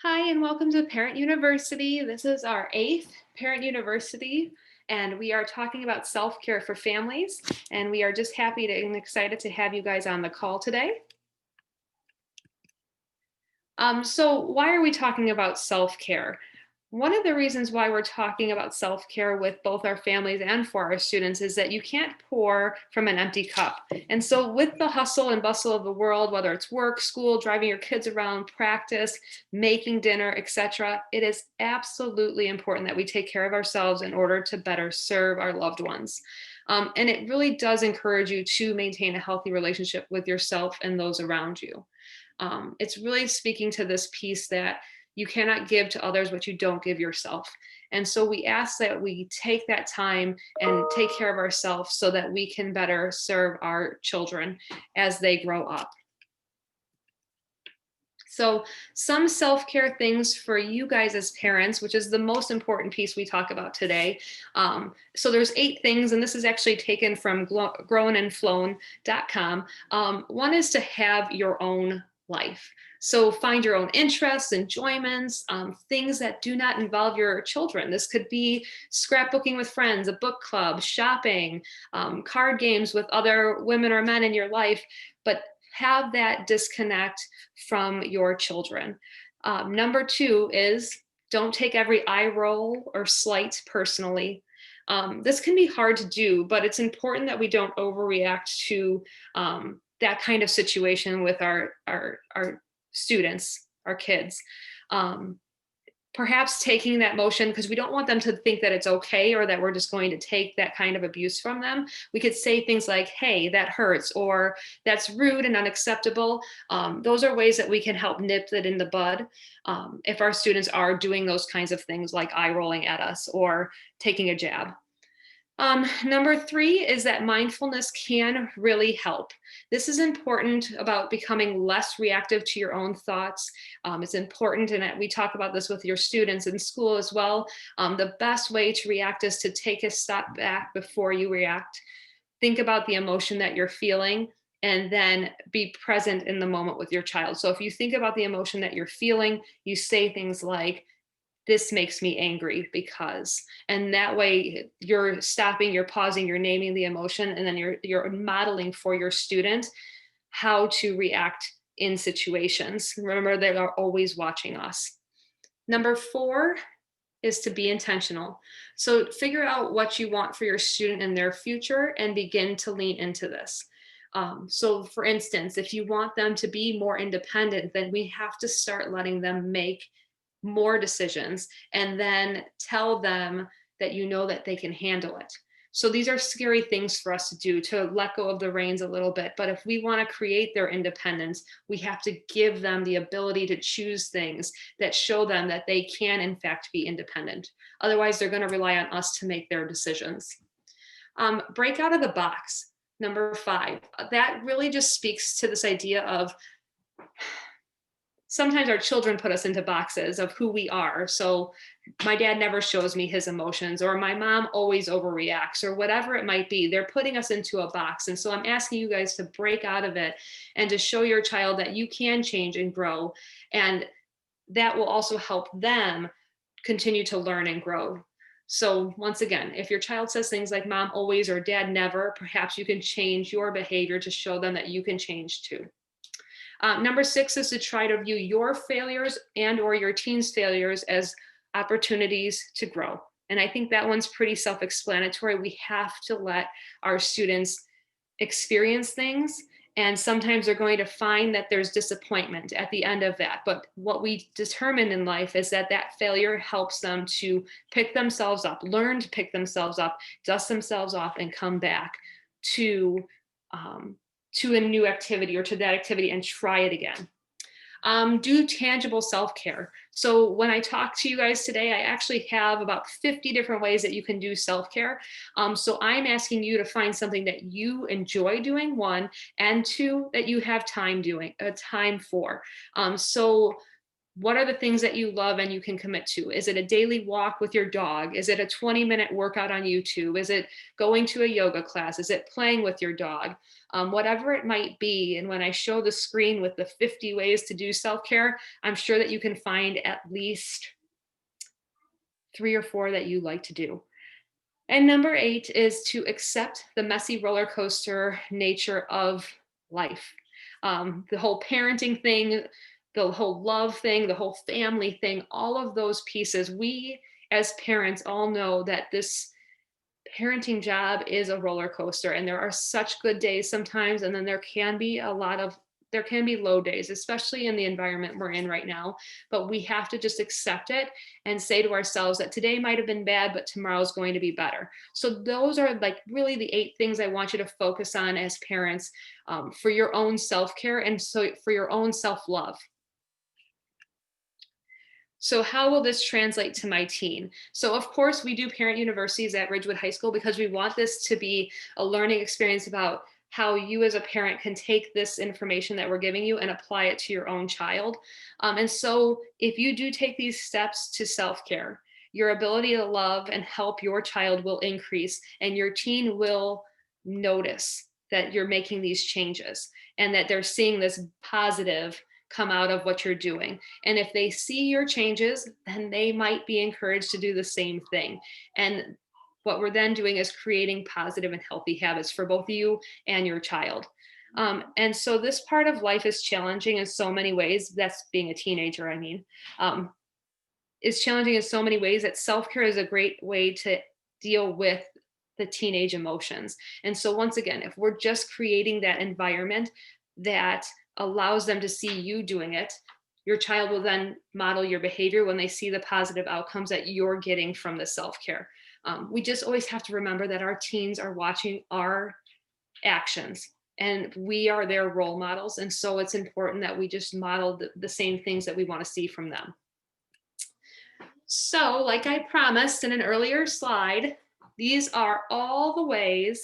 Hi, and welcome to Parent University. This is our eighth Parent University, and we are talking about self care for families. And we are just happy and excited to have you guys on the call today. So, why are we talking about self care? One of the reasons why we're talking about self care with both our families and for our students is that you can't pour from an empty cup. And so, with the hustle and bustle of the world, whether it's work, school, driving your kids around, practice, making dinner, etc., it is absolutely important that we take care of ourselves in order to better serve our loved ones. And it really does encourage you to maintain a healthy relationship with yourself and those around you. It's really speaking to this piece that you cannot give to others what you don't give yourself. And so we ask that we take that time and take care of ourselves so that we can better serve our children as they grow up. So, some self care things for you guys as parents, which is the most important piece we talk about today. So, there's 8 things, and this is actually taken from grownandflown.com. One is to have your own life. So, find your own interests, enjoyments, things that do not involve your children. This could be scrapbooking with friends, a book club, shopping, card games with other women or men in your life. But have that disconnect from your children. Number 2 is don't take every eye roll or slight personally. This can be hard to do, but it's important that we don't overreact to that kind of situation with our students, our kids. Um, Perhaps taking that motion because we don't want them to think that it's okay or that we're just going to take that kind of abuse from them. We could say things like, hey, that hurts, or that's rude and unacceptable. Those are ways that we can help nip it in the bud if our students are doing those kinds of things like eye rolling at us or taking a jab. Number 3 is that mindfulness can really help. This is important about becoming less reactive to your own thoughts. It's important, and we talk about this with your students in school as well. The best way to react is to take a step back before you react. Think about the emotion that you're feeling and then be present in the moment with your child. So if you think about the emotion that you're feeling, you say things like, this makes me angry because, and that way you're stopping, you're pausing, you're naming the emotion, and then you're modeling for your student how to react in situations. Remember, they are always watching us. Number 4 is to be intentional. So figure out what you want for your student in their future and begin to lean into this. So for instance, if you want them to be more independent, then we have to start letting them make more decisions and then tell them that you know that they can handle it. So these are scary things for us to do, to let go of the reins a little bit. But if we want to create their independence, we have to give them the ability to choose things that show them that they can, in fact, be independent. Otherwise, they're going to rely on us to make their decisions. Break out of the box. Number 5. That really just speaks to this idea of sometimes our children put us into boxes of who we are. So my dad never shows me his emotions, or my mom always overreacts, or whatever it might be. They're putting us into a box. And so I'm asking you guys to break out of it and to show your child that you can change and grow. And that will also help them continue to learn and grow. So once again, if your child says things like mom always or dad never, perhaps you can change your behavior to show them that you can change too. Number 6 is to try to view your failures and or your team's failures as opportunities to grow. And I think that one's pretty self-explanatory. We have to let our students experience things. And sometimes they're going to find that there's disappointment at the end of that. But what we determine in life is that that failure helps them to pick themselves up, learn to pick themselves up, dust themselves off, and come back to um, to a new activity or to that activity and try it again. Do tangible self-care. So when I talk to you guys today, I actually have about 50 different ways that you can do self-care. So I'm asking you to find something that you enjoy doing, 1, and 2, that you have time for. So What are the things that you love and you can commit to? Is it a daily walk with your dog? Is it a 20-minute workout on YouTube? Is it going to a yoga class? Is it playing with your dog? Whatever it might be. And when I show the screen with the 50 ways to do self-care, I'm sure that you can find at least 3 or 4 that you like to do. And number 8 is to accept the messy roller coaster nature of life. The whole parenting thing, the whole love thing, the whole family thing, all of those pieces. We as parents all know that this parenting job is a roller coaster, and there are such good days sometimes, and then there can be low days, especially in the environment we're in right now. But we have to just accept it and say to ourselves that today might have been bad, but tomorrow's going to be better. So those are like really the 8 things I want you to focus on as parents, for your own self-care and so for your own self-love. So how will this translate to my teen? So of course we do parent universities at Ridgewood High School because we want this to be a learning experience about how you as a parent can take this information that we're giving you and apply it to your own child. And so if you do take these steps to self-care, your ability to love and help your child will increase, and your teen will notice that you're making these changes and that they're seeing this positive come out of what you're doing. And if they see your changes, then they might be encouraged to do the same thing. And what we're then doing is creating positive and healthy habits for both you and your child. And so this part of life is challenging in so many ways. That's being a teenager, I mean, is challenging in so many ways that self-care is a great way to deal with the teenage emotions. And so once again, if we're just creating that environment that allows them to see you doing it, your child will then model your behavior when they see the positive outcomes that you're getting from the self-care. We just always have to remember that our teens are watching our actions and we are their role models. And so it's important that we just model the same things that we want to see from them. So, like I promised in an earlier slide, these are all the ways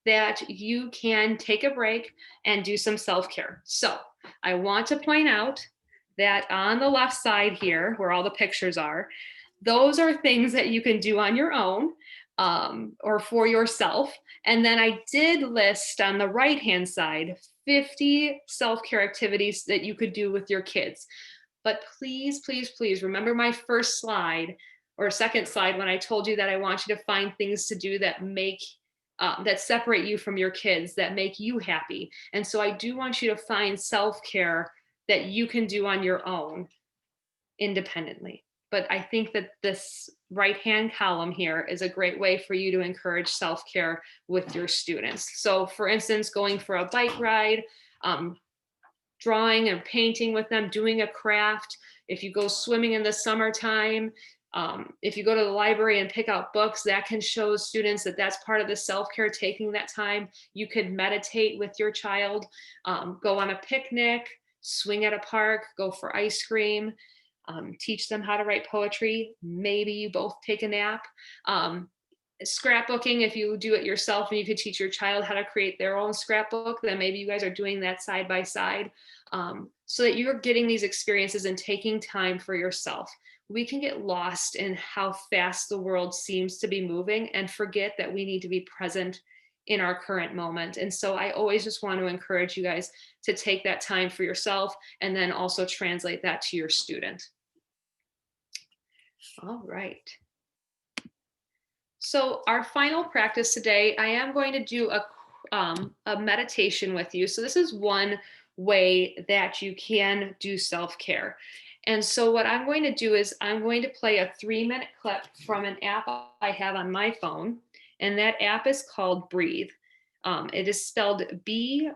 that you can take a break and do some self-care. So, I want to point out that on the left side here, where all the pictures are, those are things that you can do on your own, or for yourself. And then I did list on the right-hand side 50 self-care activities that you could do with your kids. But please, please, please remember my first slide or second slide when I told you that I want you to find things to do that that separate you from your kids, that make you happy. And so I do want you to find self-care that you can do on your own independently. But I think that this right-hand column here is a great way for you to encourage self-care with your students. So for instance, going for a bike ride, drawing and painting with them, doing a craft. If you go swimming in the summertime, if you go to the library and pick out books, that can show students that that's part of the self-care, taking that time. You could meditate with your child, go on a picnic, swing at a park, go for ice cream, teach them how to write poetry. Maybe you both take a nap. Scrapbooking, if you do it yourself and you could teach your child how to create their own scrapbook, then maybe you guys are doing that side by side, so that you're getting these experiences and taking time for yourself. We can get lost in how fast the world seems to be moving and forget that we need to be present in our current moment. And so I always just want to encourage you guys to take that time for yourself and then also translate that to your student. All right. So our final practice today, I am going to do a meditation with you. So this is one way that you can do self-care. And so what I'm going to do is I'm going to play a 3-minute clip from an app I have on my phone. And that app is called Breathe. It is spelled Breethe.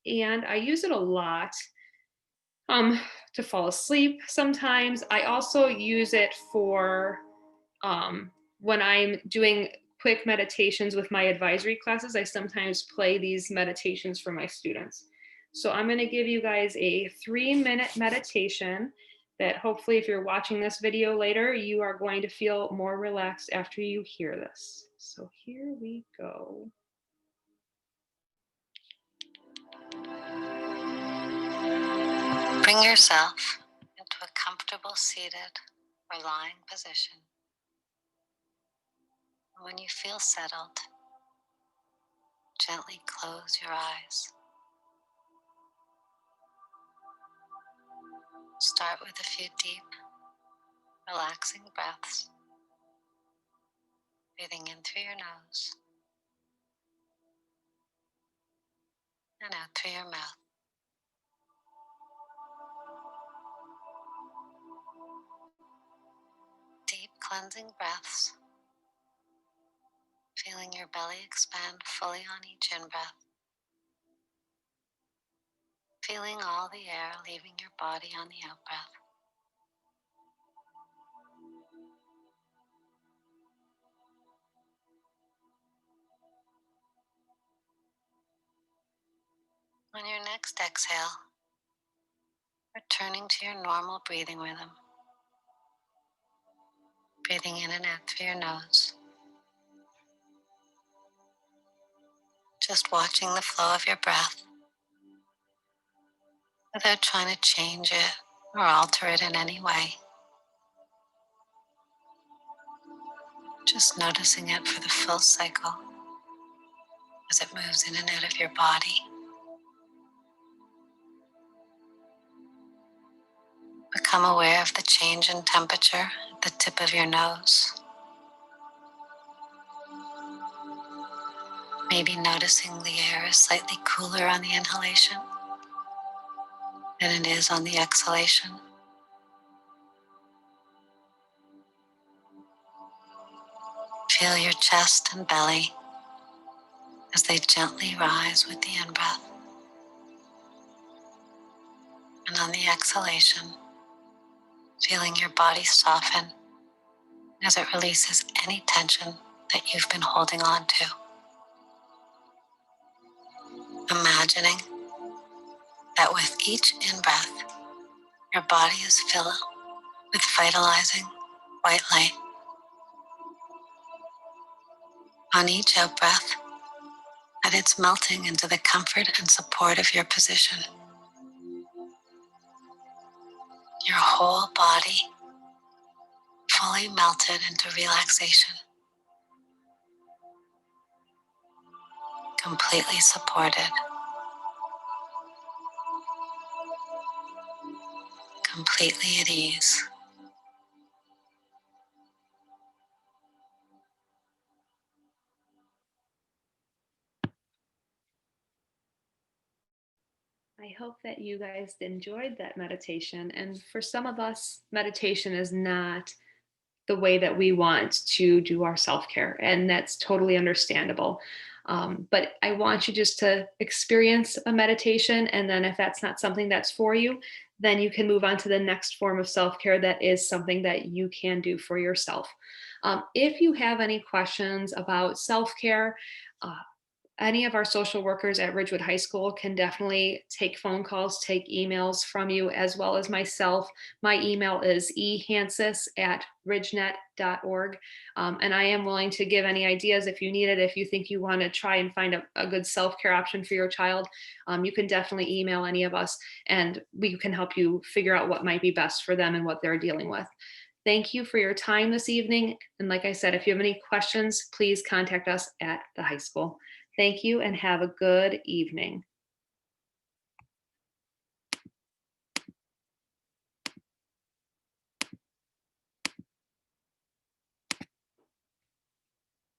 And I use it a lot to fall asleep sometimes. I also use it for when I'm doing quick meditations with my advisory classes. I sometimes play these meditations for my students. So I'm going to give you guys a 3-minute meditation that hopefully if you're watching this video later, you are going to feel more relaxed after you hear this. So here we go. Bring yourself into a comfortable seated or lying position. When you feel settled, gently close your eyes. Start with a few deep, relaxing breaths, breathing in through your nose and out through your mouth. Deep cleansing breaths, feeling your belly expand fully on each in-breath, feeling all the air leaving your body on the out-breath. On your next exhale, returning to your normal breathing rhythm, breathing in and out through your nose, just watching the flow of your breath without trying to change it or alter it in any way. Just noticing it for the full cycle as it moves in and out of your body. Become aware of the change in temperature at the tip of your nose. Maybe noticing the air is slightly cooler on the inhalation than it is on the exhalation. Feel your chest and belly as they gently rise with the in-breath. And on the exhalation, feeling your body soften as it releases any tension that you've been holding on to. Imagining that with each in-breath, your body is filled with vitalizing white light. On each out-breath, that it's melting into the comfort and support of your position. Your whole body fully melted into relaxation, completely supported, completely at ease. I hope that you guys enjoyed that meditation. And for some of us, meditation is not the way that we want to do our self care, and that's totally understandable. But I want you just to experience a meditation, and then if that's not something that's for you, then you can move on to the next form of self care that is something that you can do for yourself. If you have any questions about self care, any of our social workers at Ridgewood High School can definitely take phone calls, take emails from you, as well as myself. My email is ehansis@ridgenet.org. And I am willing to give any ideas if you need it. If you think you want to try and find a good self care option for your child, you can definitely email any of us and we can help you figure out what might be best for them and what they're dealing with. Thank you for your time this evening. And like I said, if you have any questions, please contact us at the high school. Thank you and have a good evening.